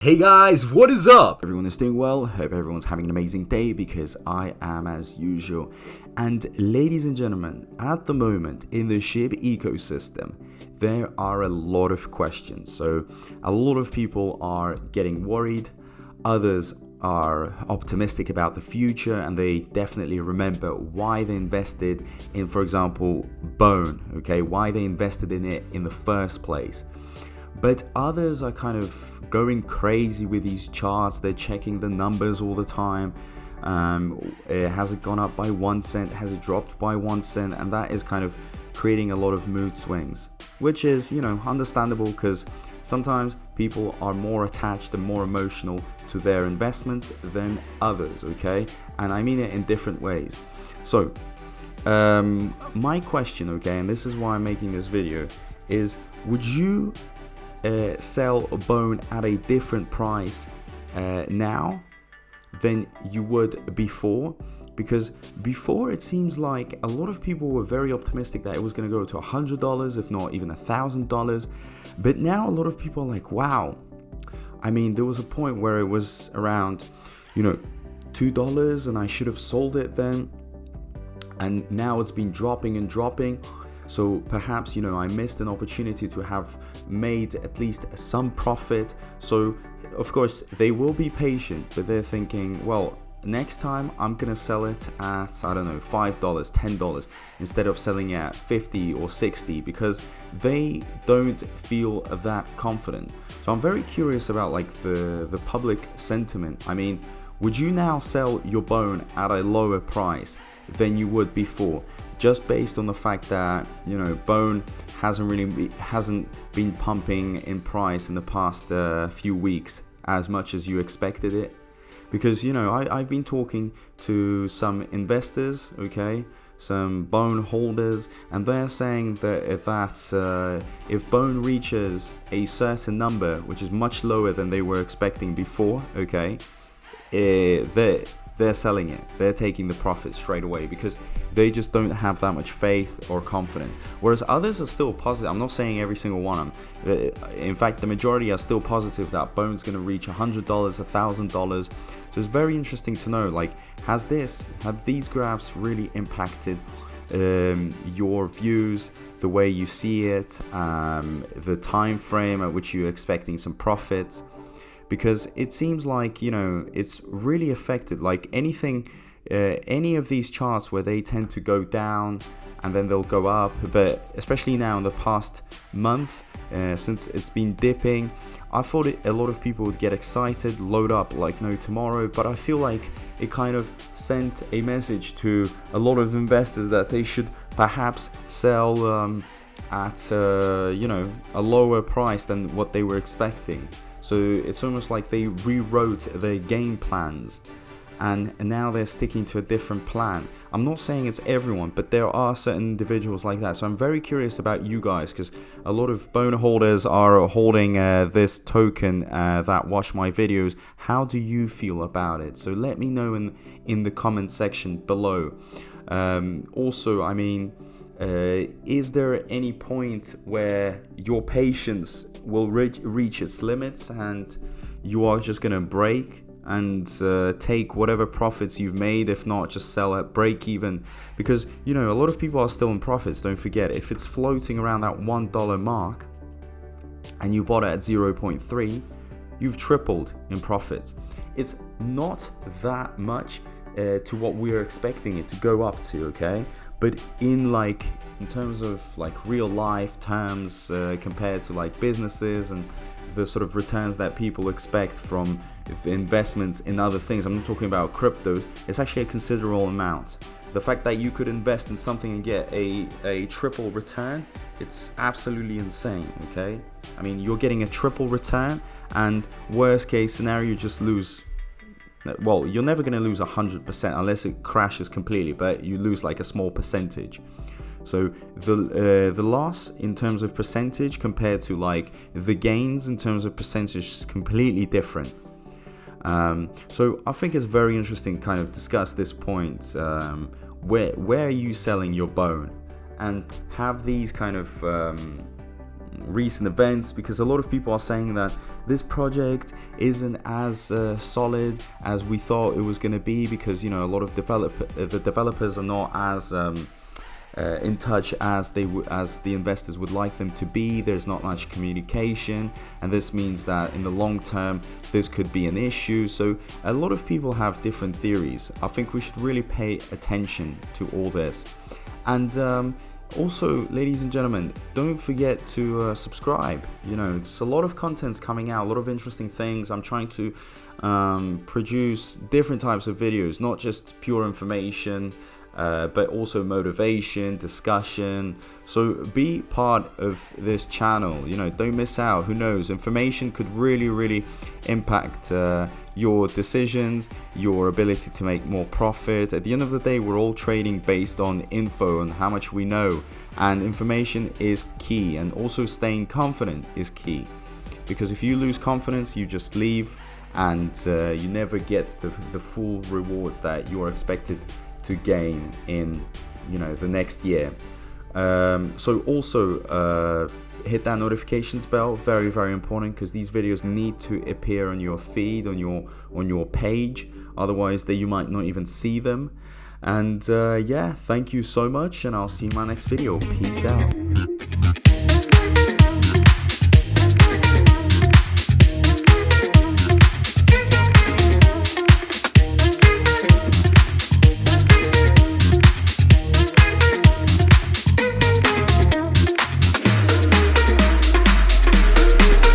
Hey guys, what is up? Everyone is doing well. Hope everyone's having an amazing day because I am as usual. And ladies and gentlemen, at the moment in the SHIB ecosystem, there are a lot of questions. So a lot of people are getting worried. Others are optimistic about the future, and they definitely remember why they invested in, for example, Bone, okay? Why they invested in it in the first place. But others are kind of going crazy with these charts. They're checking the numbers all the time. Has it gone up by 1 cent? Has it dropped by 1 cent? And that is kind of creating a lot of mood swings, which is, understandable because sometimes people are more attached and more emotional to their investments than others, okay? And I mean it in different ways. So, my question, okay, and this is why I'm making this video, is would you sell a Bone at a different price now than you would before? Because before it seems like a lot of people were very optimistic that it was going to go to $100, if not even $1,000. But now a lot of people are like, wow. I mean, there was a point where it was around, $2 and I should have sold it then. And now it's been dropping and dropping. So perhaps, I missed an opportunity to have made at least some profit. So of course they will be patient, but they're thinking, well, next time I'm gonna sell it at, I don't know, $5, $10 instead of selling it at 50 or 60 because they don't feel that confident. So I'm very curious about like the public sentiment. I mean, would you now sell your Bone at a lower price than you would before? Just based on the fact that Bone hasn't been pumping in price in the past few weeks as much as you expected it, because I've been talking to some investors, okay, some Bone holders, and they're saying that if Bone reaches a certain number, which is much lower than they were expecting before, okay, they're selling it. They're taking the profit straight away because they just don't have that much faith or confidence. Whereas others are still positive. I'm not saying every single one. In fact, the majority are still positive that Bone's going to reach $100, $1,000. So it's very interesting to know, like, have these graphs really impacted your views, the way you see it, the time frame at which you're expecting some profits? Because it seems like, it's really affected, like anything, any of these charts where they tend to go down and then they'll go up. But especially now in the past month, since it's been dipping, I thought a lot of people would get excited, load up like no tomorrow. But I feel like it kind of sent a message to a lot of investors that they should perhaps sell at, a lower price than what they were expecting. So it's almost like they rewrote their game plans and now they're sticking to a different plan. I'm not saying it's everyone, but there are certain individuals like that. So I'm very curious about you guys, because a lot of Bone holders are holding this token that watch my videos. How do you feel about it? So let me know in the comment section below. Also, I mean, is there any point where your patience will reach its limits and you are just gonna break and take whatever profits you've made? If not, just sell at break even, because a lot of people are still in profits. Don't forget, if it's floating around that $1 mark and you bought it at 0.3, you've tripled in profits. It's not that much to what we're expecting it to go up to, okay? But in terms of like real life terms, compared to like businesses and the sort of returns that people expect from investments in other things, I'm not talking about cryptos, it's actually a considerable amount. The fact that you could invest in something and get a triple return, it's absolutely insane, okay? I mean, you're getting a triple return, and worst case scenario, you just lose. Well, you're never going to lose 100% unless it crashes completely, but you lose like a small percentage. So the loss in terms of percentage compared to like the gains in terms of percentage is completely different. So I think it's very interesting to kind of discuss this point. Where are you selling your Bone? And have these kind of recent events, because a lot of people are saying that this project isn't as solid as we thought it was going to be, because a lot of the developers are not as in touch as the investors would like them to be. There's not much communication, and this means that in the long term this could be an issue. So a lot of people have different theories. I think we should really pay attention to all this. And also, ladies and gentlemen, don't forget to subscribe. There's a lot of contents coming out, a lot of interesting things. I'm trying to produce different types of videos, not just pure information, but also motivation, discussion. So be part of this channel. Don't miss out. Who knows, information could really impact your decisions, your ability to make more profit. At the end of the day, we're all trading based on info and how much we know, and information is key, and also staying confident is key, because if you lose confidence, you just leave, and you never get the full rewards that you're expected to gain in the next year. So also hit that notifications bell, very important, because these videos need to appear on your feed, on your page, otherwise you might not even see them. And yeah, thank you so much, and I'll see you in my next video. Peace out.